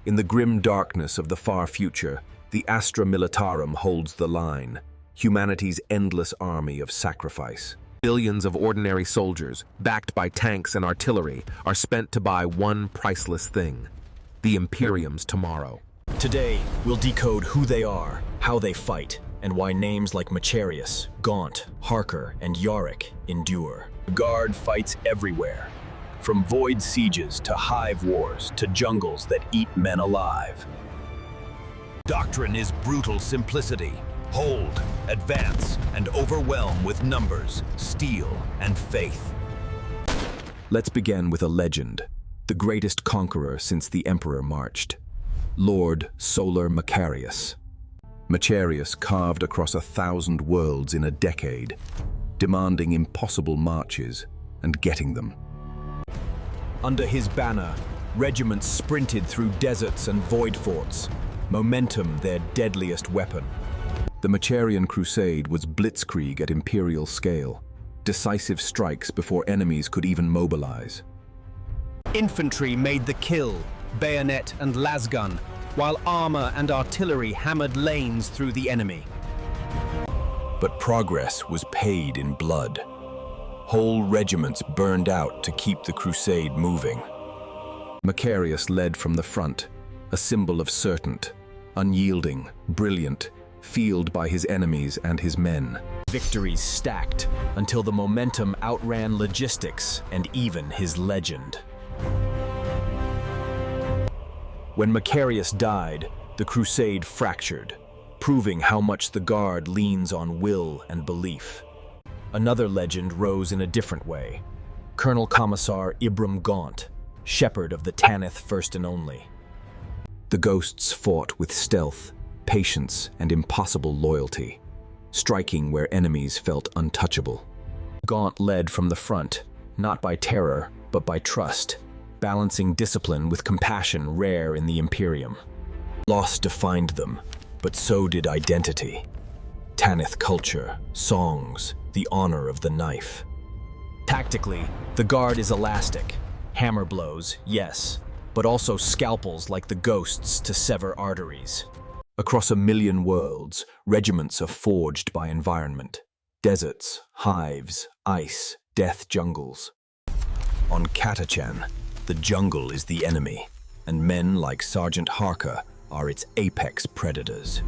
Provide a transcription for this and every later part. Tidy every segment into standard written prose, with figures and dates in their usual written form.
In the grim darkness of the far future, the Astra Militarum holds the line, humanity's endless army of sacrifice. Billions of ordinary soldiers, backed by tanks and artillery, are spent to buy one priceless thing: the Imperium's tomorrow. Today, we'll decode who they are, how they fight, and why names like Macharius, Gaunt, Harker, and Yarick endure. The Guard fights everywhere, from void sieges to hive wars to jungles that eat men alive. Doctrine is brutal simplicity. Hold, advance, and overwhelm with numbers, steel, and faith. Let's begin with a legend, the greatest conqueror since the Emperor marched. Lord Solar Macharius. Macharius carved across 1,000 worlds in a decade, demanding impossible marches and getting them. Under his banner, regiments sprinted through deserts and void forts, momentum their deadliest weapon. The Macharian Crusade was blitzkrieg at imperial scale, decisive strikes before enemies could even mobilize. Infantry made the kill, bayonet and lasgun, while armor and artillery hammered lanes through the enemy. But progress was paid in blood. Whole regiments burned out to keep the crusade moving. Macharius led from the front, a symbol of certain, unyielding, brilliant, fielded by his enemies and his men. Victories stacked until the momentum outran logistics and even his legend. When Macharius died, the crusade fractured, proving how much the Guard leans on will and belief. Another legend rose in a different way. Colonel Commissar Ibram Gaunt, shepherd of the Tanith First and Only. The ghosts fought with stealth, patience, and impossible loyalty, striking where enemies felt untouchable. Gaunt led from the front, not by terror, but by trust, balancing discipline with compassion rare in the Imperium. Loss defined them, but so did identity. Tanith culture, songs, the honor of the knife. Tactically, the Guard is elastic. Hammer blows, yes, but also scalpels like the ghosts to sever arteries. Across 1,000,000 worlds, regiments are forged by environment. Deserts, hives, ice, death jungles. On Catachan, the jungle is the enemy, and men like Sergeant Harker are its apex predators.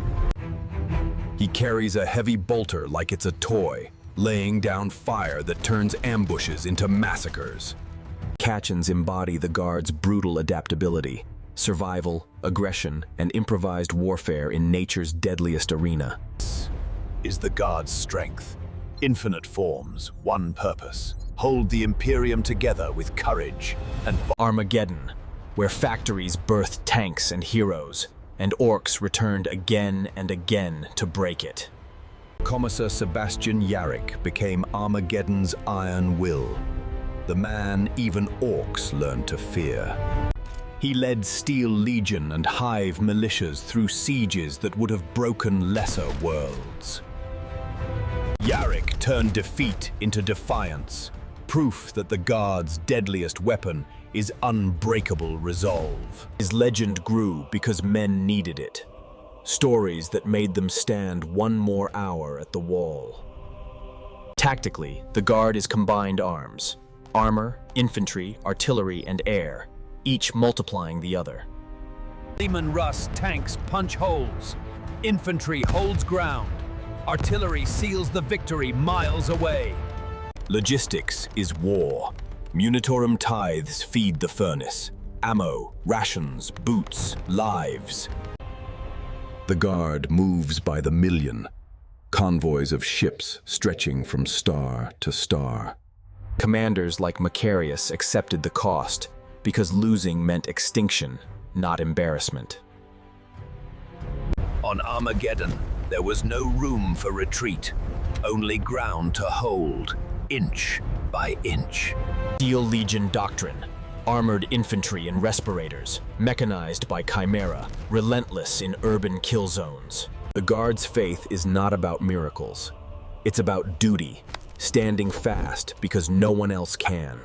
He carries a heavy bolter like it's a toy, laying down fire that turns ambushes into massacres. Catchans embody the Guard's brutal adaptability, survival, aggression, and improvised warfare in nature's deadliest arena. This is the Guard's strength. Infinite forms, one purpose. Hold the Imperium together with courage and Armageddon, where factories birthed tanks and heroes, and orcs returned again and again to break it. Commissar Sebastian Yarick became Armageddon's iron will. The man even orcs learned to fear. He led Steel Legion and Hive militias through sieges that would have broken lesser worlds. Yarick turned defeat into defiance, proof that the Guard's deadliest weapon is unbreakable resolve. His legend grew because men needed it. Stories that made them stand one more hour at the wall. Tactically, the Guard is combined arms: armor, infantry, artillery, and air, each multiplying the other. Lehman Russ tanks punch holes. Infantry holds ground. Artillery seals the victory miles away. Logistics is war. Militarum tithes feed the furnace. Ammo, rations, boots, lives. The Guard moves by the million. Convoys of ships stretching from star to star. Commanders like Macharius accepted the cost because losing meant extinction, not embarrassment. On Armageddon, there was no room for retreat, only ground to hold, inch by inch. Steel Legion doctrine, armored infantry and respirators, mechanized by Chimera, relentless in urban kill zones. The Guard's faith is not about miracles. It's about duty, standing fast because no one else can.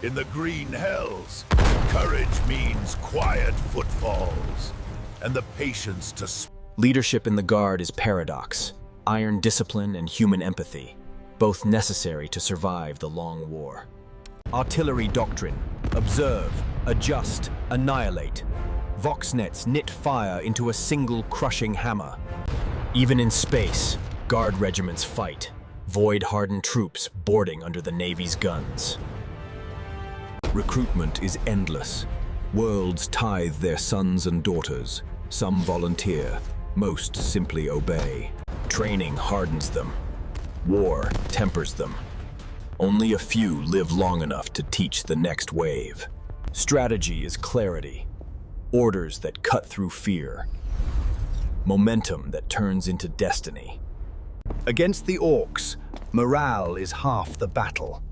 In the green hells, courage means quiet footfalls, and the patience to Leadership in the Guard is paradox, iron discipline and human empathy, both necessary to survive the long war. Artillery doctrine: observe, adjust, annihilate. Voxnets knit fire into a single crushing hammer. Even in space, Guard regiments fight, void-hardened troops boarding under the Navy's guns. Recruitment is endless. Worlds tithe their sons and daughters. Some volunteer, most simply obey. Training hardens them. War tempers them. Only a few live long enough to teach the next wave. Strategy is clarity. Orders that cut through fear. Momentum that turns into destiny. Against the orcs, morale is half the battle.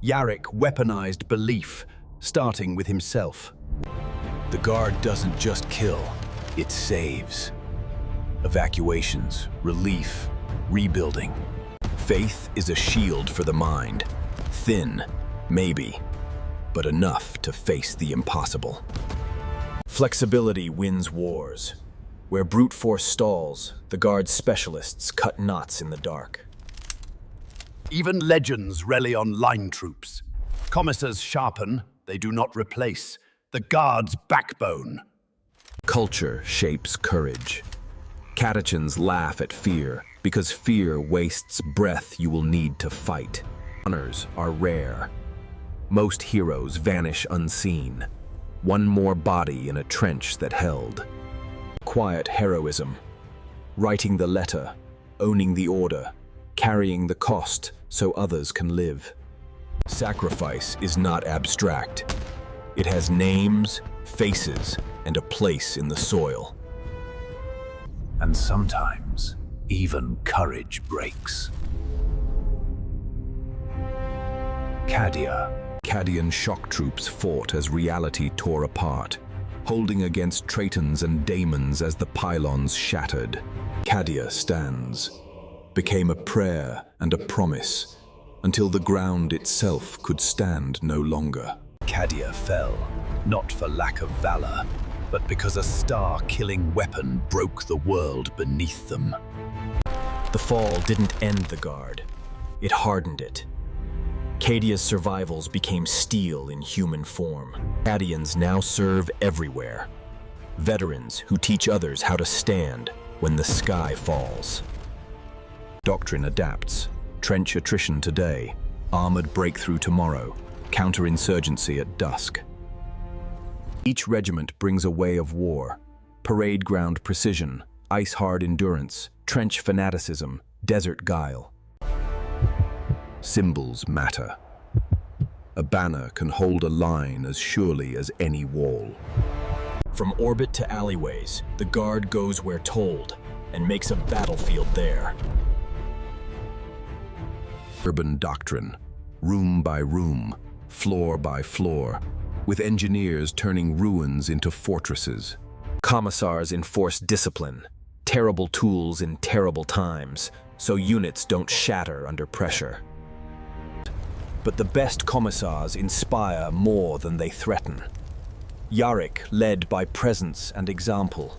Yarrick weaponized belief, starting with himself. The Guard doesn't just kill, it saves. Evacuations, relief, rebuilding. Faith is a shield for the mind. Thin, maybe, but enough to face the impossible. Flexibility wins wars. Where brute force stalls, the Guard's specialists cut knots in the dark. Even legends rely on line troops. Commissars sharpen, they do not replace. The Guard's backbone. Culture shapes courage. Catechans laugh at fear because fear wastes breath you will need to fight. Honors are rare. Most heroes vanish unseen. One more body in a trench that held. Quiet heroism. Writing the letter, owning the order, carrying the cost so others can live. Sacrifice is not abstract. It has names, faces, and a place in the soil. And sometimes, even courage breaks. Cadia. Cadian shock troops fought as reality tore apart, holding against traitons and daemons as the pylons shattered. Cadia stands, became a prayer and a promise, until the ground itself could stand no longer. Cadia fell, not for lack of valor, but because a star-killing weapon broke the world beneath them. The fall didn't end the Guard. It hardened it. Cadia's survivals became steel in human form. Cadians now serve everywhere. Veterans who teach others how to stand when the sky falls. Doctrine adapts. Trench attrition today, armored breakthrough tomorrow, counterinsurgency at dusk. Each regiment brings a way of war, parade ground precision, ice-hard endurance, trench fanaticism, desert guile. Symbols matter. A banner can hold a line as surely as any wall. From orbit to alleyways, the Guard goes where told and makes a battlefield there. Urban doctrine, room by room, floor by floor, with engineers turning ruins into fortresses. Commissars enforce discipline, terrible tools in terrible times, so units don't shatter under pressure. But the best commissars inspire more than they threaten. Yarrick led by presence and example.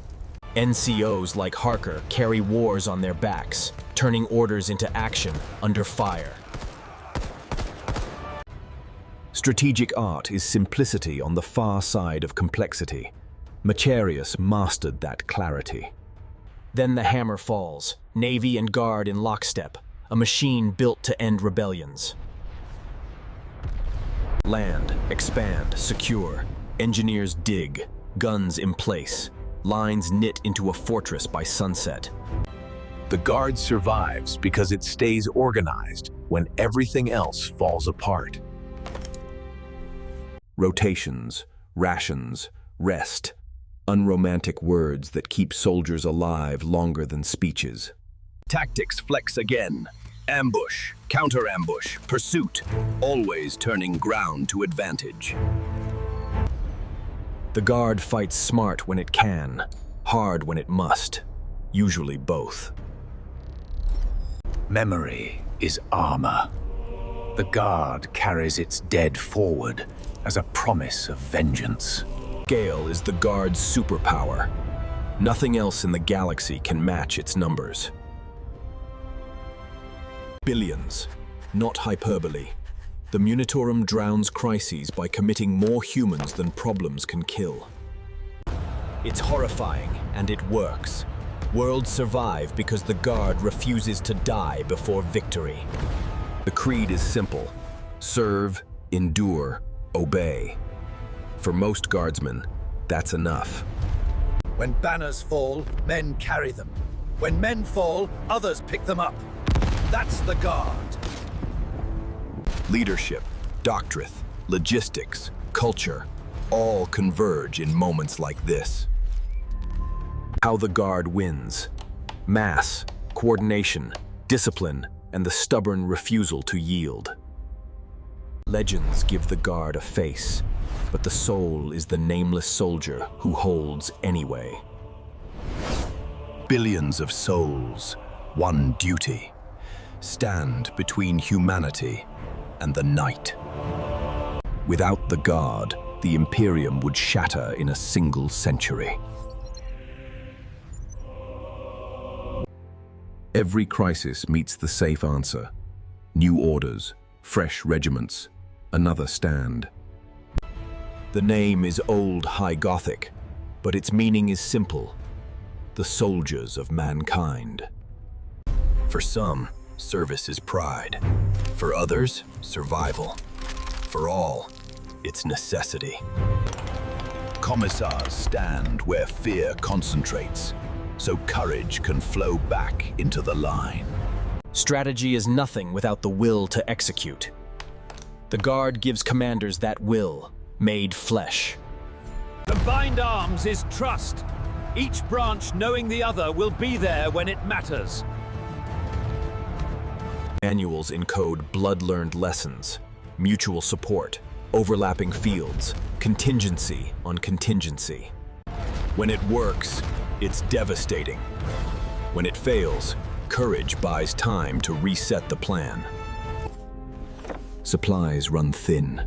NCOs like Harker carry wars on their backs, turning orders into action under fire. Strategic art is simplicity on the far side of complexity. Macharius mastered that clarity. Then the hammer falls, Navy and Guard in lockstep, a machine built to end rebellions. Land, expand, secure. Engineers dig, guns in place, lines knit into a fortress by sunset. The Guard survives because it stays organized when everything else falls apart. Rotations, rations, rest, unromantic words that keep soldiers alive longer than speeches. Tactics flex again. Ambush, counter-ambush, pursuit, always turning ground to advantage. The Guard fights smart when it can, hard when it must, usually both. Memory is armor. The guard carries its dead forward as a promise of vengeance. Scale is the Guard's superpower. Nothing else in the galaxy can match its numbers. Billions, not hyperbole. The Militarum drowns crises by committing more humans than problems can kill. It's horrifying, and it works. Worlds survive because the Guard refuses to die before victory. The creed is simple: serve, endure, obey. For most guardsmen, that's enough. When banners fall, men carry them. When men fall, others pick them up. That's the guard. Leadership, doctrine, logistics, culture, all converge in moments like this. How the Guard wins: mass, coordination, discipline, and the stubborn refusal to yield. Legends give the Guard a face, but the soul is the nameless soldier who holds anyway. Billions of souls, one duty. Stand between humanity and the night. Without the Guard, the Imperium would shatter in a single century. Every crisis meets the safe answer. New orders, fresh regiments, another stand. The name is old High Gothic, but its meaning is simple: the soldiers of mankind. For some, service is pride. For others, survival. For all, it's necessity. Commissars stand where fear concentrates, so courage can flow back into the line. Strategy is nothing without the will to execute. The Guard gives commanders that will, made flesh. Combined arms is trust. Each branch knowing the other will be there when it matters. Manuals encode blood-learned lessons, mutual support, overlapping fields, contingency on contingency. When it works, it's devastating. When it fails, courage buys time to reset the plan. Supplies run thin.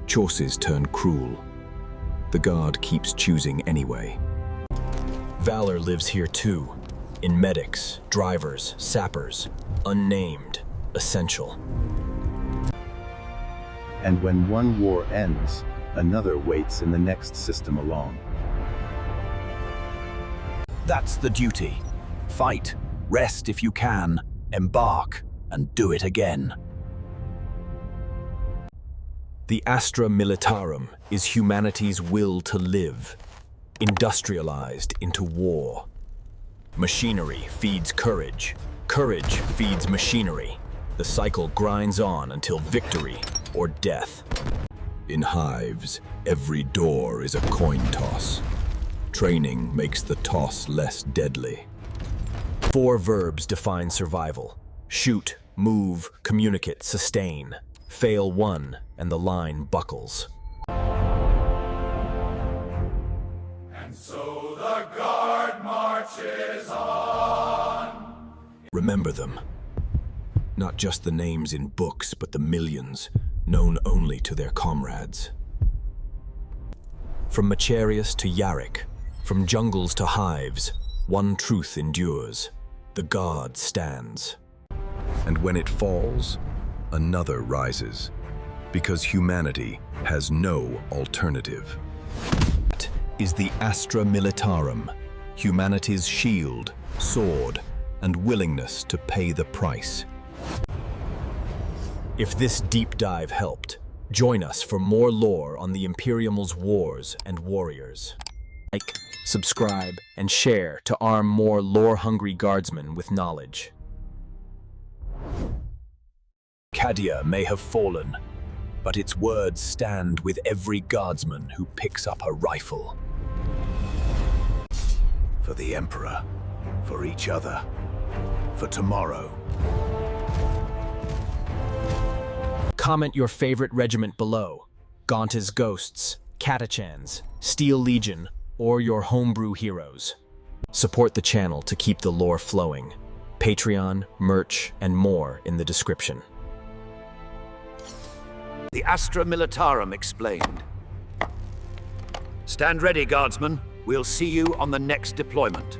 Choices turn cruel. The Guard keeps choosing anyway. Valor lives here too, in medics, drivers, sappers, unnamed, essential. And when one war ends, another waits in the next system along. That's the duty. Fight, rest if you can, embark, and do it again. The Astra Militarum is humanity's will to live, industrialized into war. Machinery feeds courage. Courage feeds machinery. The cycle grinds on until victory or death. In hives, every door is a coin toss. Training makes the toss less deadly. 4 verbs define survival: shoot, move, communicate, sustain. Fail one, and the line buckles. And so the Guard marches on. Remember them. Not just the names in books, but the millions, known only to their comrades. From Macharius to Yarrick, from jungles to hives, one truth endures: the Guard stands. And when it falls, another rises, because humanity has no alternative. That is the Astra Militarum, humanity's shield, sword, and willingness to pay the price. If this deep dive helped, join us for more lore on the Imperium's wars and warriors. Like, subscribe, and share to arm more lore-hungry guardsmen with knowledge. Cadia may have fallen, but its words stand with every guardsman who picks up a rifle. For the Emperor, for each other, for tomorrow. Comment your favorite regiment below: Gaunt's Ghosts, Catachans, Steel Legion, or your homebrew heroes. Support the channel to keep the lore flowing. Patreon, merch, and more in the description. The Astra Militarum explained. Stand ready, guardsmen. We'll see you on the next deployment.